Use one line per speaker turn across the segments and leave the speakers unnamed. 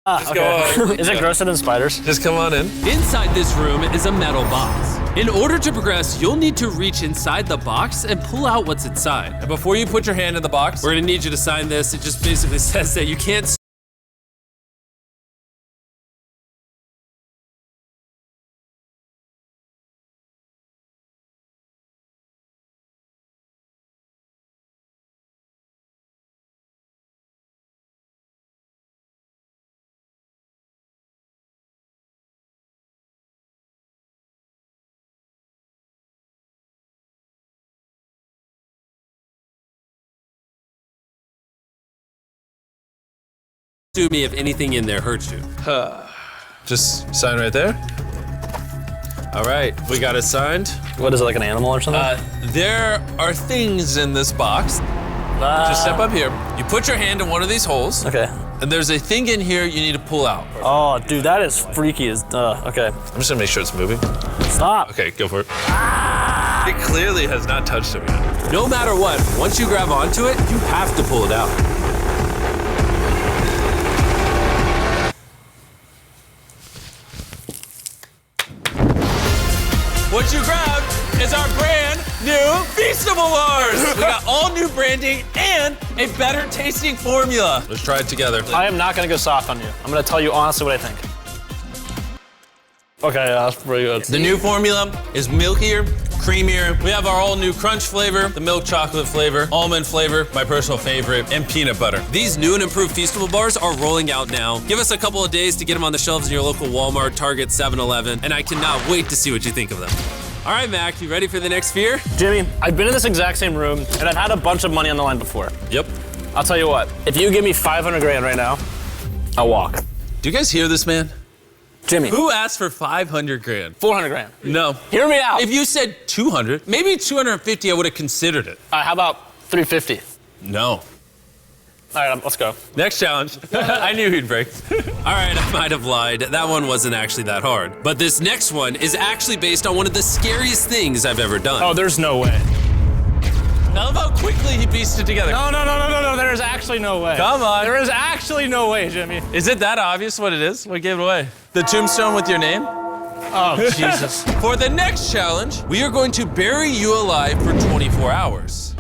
Just go on.
Is it grosser than spiders?
Just come on in.
Inside this room is a metal box. In order to progress, you'll need to reach inside the box and pull out what's inside.
And before you put your hand in the box,
We're gonna need you to sign this. It just basically says that you can't sue me if anything in there hurts you.
just sign right there. All right, we got it signed.
What is it, like an animal or something?
There are things in this box. Just step up here. You put your hand in one of these holes.
Okay.
And there's a thing in here you need to pull out.
Oh, dude, that is freaky as okay.
I'm just gonna make sure it's moving.
Stop.
Okay, go for it. It clearly has not touched him yet.
No matter what, once you grab onto it, you have to pull it out. What you grabbed is our brand new Feastable Bars. We got all new branding and a better tasting formula.
Let's try it together.
I am not gonna go soft on you. I'm gonna tell you honestly what I think. Okay, yeah, that's pretty good.
The new formula is milkier, creamier. We have our all new crunch flavor, the milk chocolate flavor, almond flavor, my personal favorite, and peanut butter.
These new and improved Feastable Bars are rolling out now. Give us a couple of days to get them on the shelves in your local Walmart, Target, 7-Eleven, and I cannot wait to see what you think of them. All right, Mac, you ready for the next fear?
Jimmy, I've been in this exact same room and I've had a bunch of money on the line before.
Yep.
I'll tell you what, if you give me 500 grand right now, I'll walk.
Do you guys hear this, man?
Jimmy,
Who asked for 500 grand?
400 grand.
No.
Hear me out.
If you said 200, maybe 250, I would have considered it.
How about 350?
No.
All right, let's go.
Next challenge. I knew he'd break.
All right, I might have lied. That one wasn't actually that hard. But this next one is actually based on one of the scariest things I've ever done.
Oh, there's no way.
I love how quickly he pieced it together.
No, there is actually no way.
Come on.
There is actually no way, Jimmy.
Is it that obvious what it is? What gave it away? The tombstone with your name?
Oh, Jesus.
For the next challenge, we are going to bury you alive for 24 hours.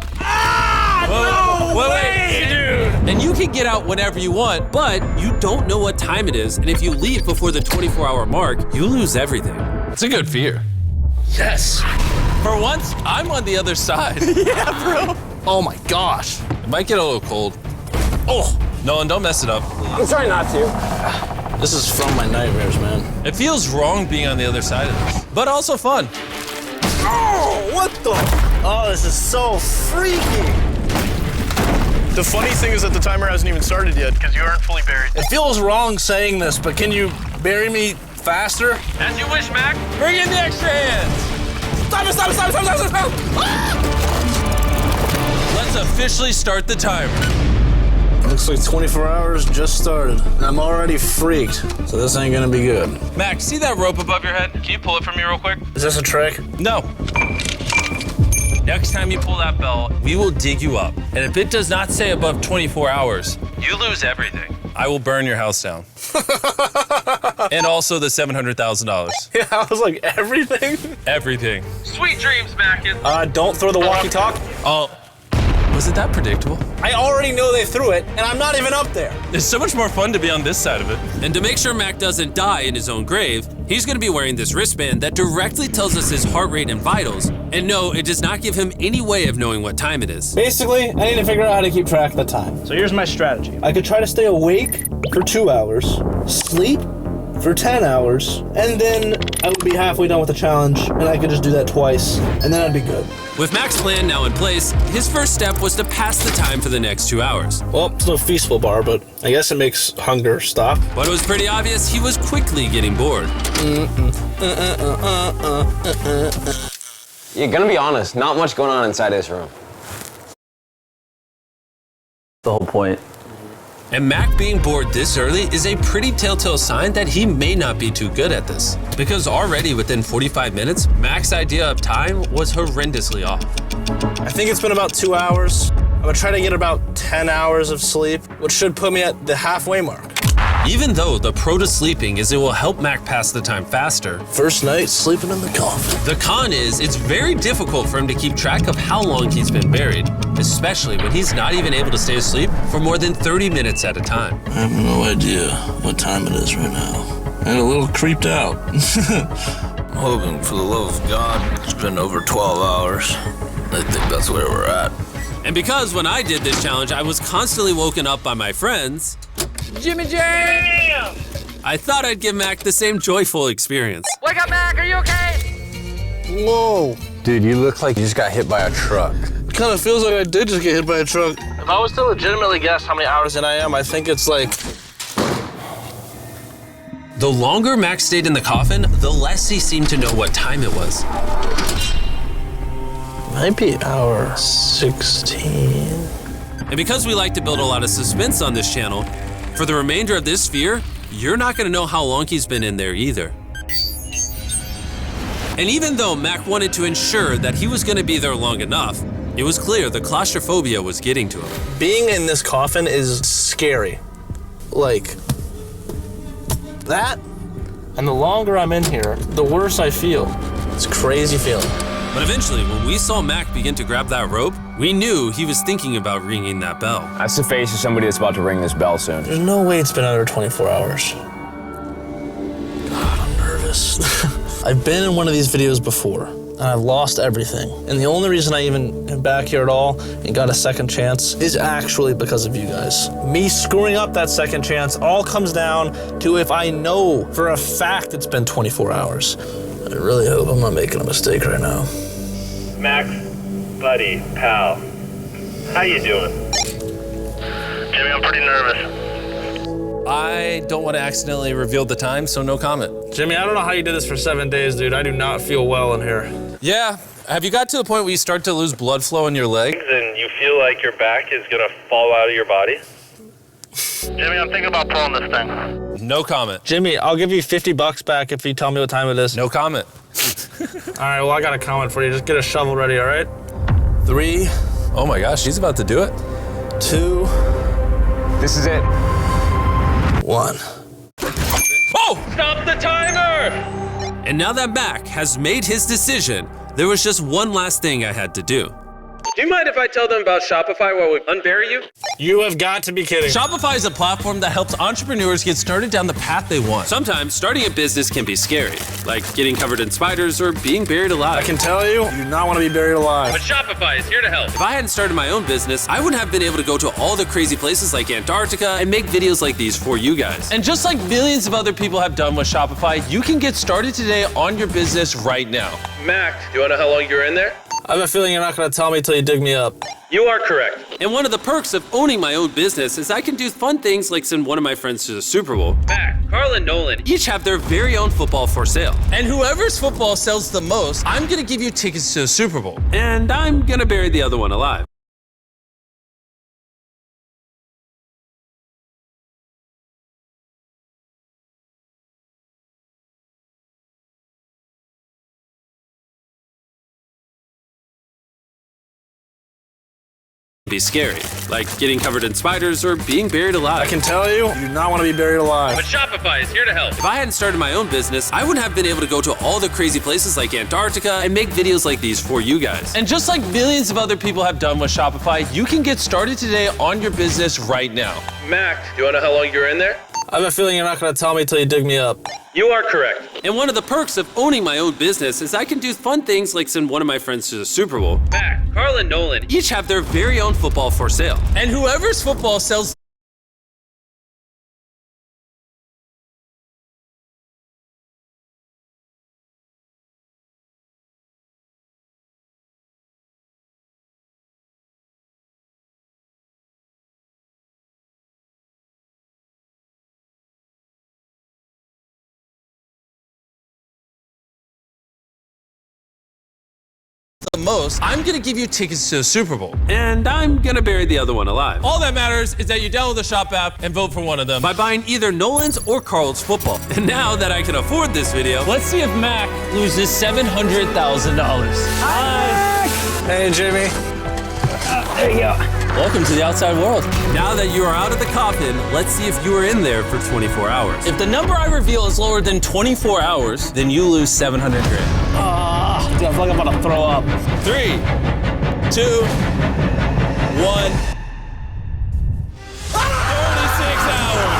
Wait, dude.
And you can get out whenever you want, but you don't know what time it is. And if you leave before the 24-hour mark, you lose everything.
It's a good fear.
Yes.
For once, I'm on the other side.
Yeah, bro. Oh my gosh.
It might get a little cold. Oh, Nolan, don't mess it up.
I'm trying not to. This is from my nightmares, man.
It feels wrong being on the other side of this, but also fun.
Oh, what the? Oh, this is so freaky.
The funny thing is that the timer hasn't even started yet because you aren't fully buried.
It feels wrong saying this, but can you bury me faster?
As you wish, Mac. Bring in the extra hands.
Stop.
Let's officially start the timer.
Looks like 24 hours just started, and I'm already freaked, so this ain't gonna be good.
Mac, see that rope above your head? Can you pull it for me real quick?
Is this a trick?
No. Next time you pull that bell, we will dig you up. And if it does not say above 24 hours, you lose everything. I will burn your house down. And also the $700,000.
Yeah, I was like, everything?
Everything.
Sweet dreams, Mackin.
Don't throw the walkie-talkie.
Oh, was it that predictable?
I already know they threw it, and I'm not even up there.
It's so much more fun to be on this side of it.
And to make sure Mac doesn't die in his own grave, he's gonna be wearing this wristband that directly tells us his heart rate and vitals. And no, it does not give him any way of knowing what time it is.
Basically, I need to figure out how to keep track of the time.
So here's my strategy.
I could try to stay awake for 2 hours, sleep for 10 hours, and then I would be halfway done with the challenge, and I could just do that twice, and then I'd be good.
With Mac's plan now in place, his first step was to pass the time for the next 2 hours.
Well, it's no Feastable Bar, but I guess it makes hunger stop.
But it was pretty obvious he was quickly getting bored.
You're gonna be honest, not much going on inside this room.
The whole point.
And Mac being bored this early is a pretty telltale sign that he may not be too good at this. Because already within 45 minutes, Mac's idea of time was horrendously off.
I think it's been about 2 hours. I'm gonna try to get about 10 hours of sleep, which should put me at the halfway mark.
Even though the pro to sleeping is it will help Mac pass the time faster,
First night sleeping in the coffin.
the con is it's very difficult for him to keep track of how long he's been buried, especially when he's not even able to stay asleep for more than 30 minutes at a time.
I have no idea what time it is right now. I'm a little creeped out. Hogan, for the love of God, it's been over 12 hours. I think that's where we're at.
And because when I did this challenge, I was constantly woken up by my friends,
Jimmy Jam!
I thought I'd give Mac the same joyful experience.
Wake up, Mac, are you okay?
Whoa.
Dude, you look like you just got hit by a truck.
It kind of feels like I did just get hit by a truck. If I was to legitimately guess how many hours in I am, I think it's like...
The longer Mac stayed in the coffin, the less he seemed to know what time it was.
Might be hour 16.
And because we like to build a lot of suspense on this channel, for the remainder of this sphere, you're not gonna know how long he's been in there either. And even though Mac wanted to ensure that he was gonna be there long enough, it was clear the claustrophobia was getting to him.
Being in this coffin is scary. Like, that, and the longer I'm in here, the worse I feel. It's a crazy feeling.
But eventually, when we saw Mac begin to grab that rope, we knew he was thinking about ringing that bell.
That's the face of somebody that's about to ring this bell soon.
There's no way it's been under 24 hours. God, I'm nervous. I've been in one of these videos before, and I've lost everything. And the only reason I even am back here at all and got a second chance is actually because of you guys. Me screwing up that second chance all comes down to if I know for a fact it's been 24 hours. I really hope I'm not making a mistake right now.
Max, buddy, pal, how you doing? Jimmy, I'm pretty nervous.
I don't want to accidentally reveal the time, so no comment.
Jimmy, I don't know how you did this for 7 days, dude. I do not feel well in here.
Yeah, have you got to the point where you start to lose blood flow in your leg?
And you feel like your back is gonna fall out of your body? Jimmy, I'm thinking about pulling this thing.
No comment.
Jimmy, I'll give you $50 back if you tell me what time it is.
No comment.
All right, well, I got a comment for you. Just get a shovel ready, all right? 3,
Oh my gosh, she's about to do it.
2,
This is it.
1.
Oh! Stop the timer! And now that Mac has made his decision, there was just one last thing I had to do.
Do you mind if I tell them about Shopify while we unbury you?
You have got to be kidding.
Shopify is a platform that helps entrepreneurs get started down the path they want. Sometimes starting a business can be scary, like getting covered in spiders or being buried alive.
I can tell you, you do not want to be buried alive.
But Shopify is here to help.
If I hadn't started my own business, I wouldn't have been able to go to all the crazy places like Antarctica and make videos like these for you guys. And just like millions of other people have done with Shopify, you can get started today on your business right now.
Mac, do you want to know how long you were in there?
I have a feeling you're not going to tell me till you dig me up.
You are correct.
And one of the perks of owning my own business is I can do fun things like send one of my friends to the Super Bowl.
Mac, Carl and Nolan.
Each have their very own football for sale.
And whoever's football sells the most, I'm gonna give you tickets to the Super Bowl.
And I'm gonna bury the other one alive. Be scary, like getting covered in spiders or being buried alive.
I can tell you, you do not want to be buried alive.
But Shopify is here to help.
If I hadn't started my own business, I wouldn't have been able to go to all the crazy places like Antarctica and make videos like these for you guys. And just like millions of other people have done with Shopify, you can get started today on your business right now.
Mac, do you want to know how long you were in there?
I have a feeling you're not going to tell me till you dig me up.
You are correct.
And one of the perks of owning my own business is I can do fun things like send one of my friends to the Super Bowl.
Mac, Carl and Nolan.
Each have their very own football for sale.
And whoever's football sells the most, I'm gonna give you tickets to the Super Bowl.
And I'm gonna bury the other one alive.
All that matters is that you download the Shop app and vote for one of them.
By buying either Nolan's or Carl's football. And now that I can afford this video,
Let's see if Mac loses $700,000.
Hey, Jimmy.
There you go.
Welcome to the outside world. Now that you are out of the coffin, let's see if you were in there for 24 hours. If the number I reveal is lower than 24 hours, then you lose 700 grand.
Dude, I feel like I'm about to throw up.
3, 2, 1. 36 hours.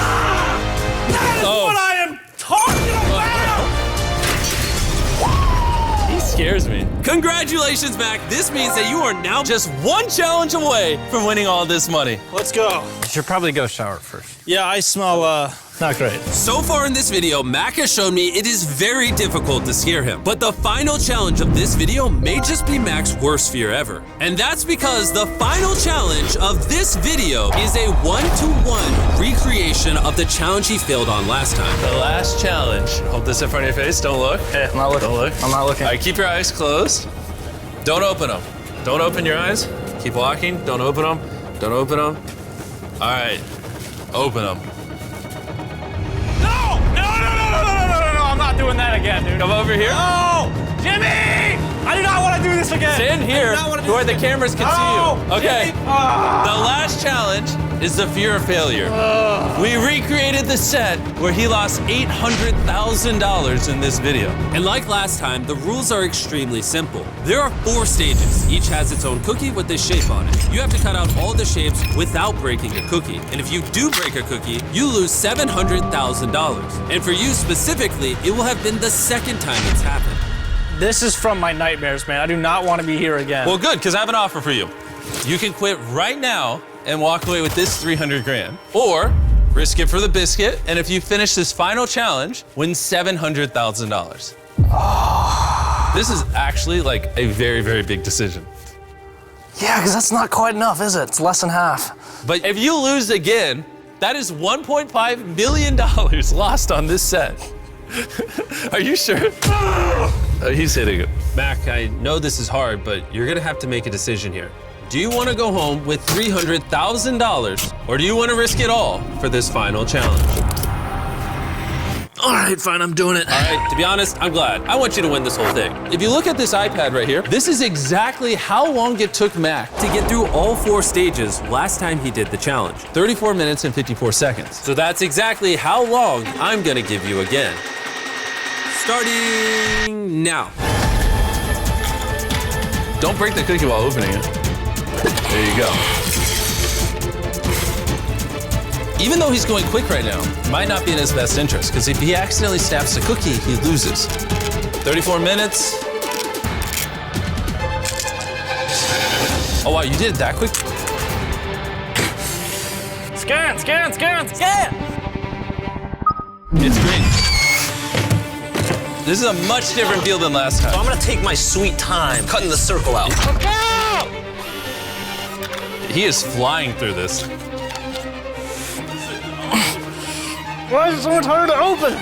What I am talking about!
He scares me. Congratulations, Mac. This means that you are now just one challenge away from winning all this money.
Let's go.
You should probably go shower first.
Yeah, I smell, not great.
So far in this video, Mac has shown me it is very difficult to scare him. But the final challenge of this video may just be Mac's worst fear ever. And that's because the final challenge of this video is a 1-to-1 recreation of the challenge he failed on last time.
The last challenge. Hold this in front of your face. Don't look.
Hey, I'm not looking.
Don't look.
I'm not looking.
All right, keep your eyes closed. Don't open them. Don't open your eyes. Keep walking. Don't open them. Don't open them. All right. Open them.
No! No! I'm not doing that again, dude.
Come over here.
No! Jimmy! I do not want to do this again.
Stand here where the cameras can see you. Okay. The last challenge is the fear of failure. We recreated the set where he lost $800,000 in this video.
And like last time, the rules are extremely simple. There are 4 stages. Each has its own cookie with this shape on it. You have to cut out all the shapes without breaking a cookie. And if you do break a cookie, you lose $700,000. And for you specifically, it will have been the second time it's happened.
This is from my nightmares, man. I do not want to be here again.
Well, good, because I have an offer for you. You can quit right now and walk away with this 300 grand. Or risk it for the biscuit, and if you finish this final challenge, win $700,000. This is actually like a very, very big decision.
Yeah, because that's not quite enough, is it? It's less than half.
But if you lose again, that is $1.5 million lost on this set. Are you sure? He's hitting it.
Mac, I know this is hard, but you're gonna have to make a decision here. Do you want to go home with $300,000, or do you want to risk it all for this final challenge?
All right, fine, I'm doing it.
All right, to be honest, I'm glad. I want you to win this whole thing. If you look at this iPad right here, this is exactly how long it took Mac to get through all 4 stages last time he did the challenge.
34 minutes and 54 seconds.
So that's exactly how long I'm gonna give you again. Starting now.
Don't break the cookie while opening it. There you go. Even though he's going quick right now, it might not be in his best interest, because if he accidentally snaps the cookie, he loses. 34 minutes. Oh wow, you did it that quick?
Scan!
It's green. This is a much different feel than last time.
So I'm gonna take my sweet time cutting the circle out.
He is flying through this.
Why is it so much harder to open?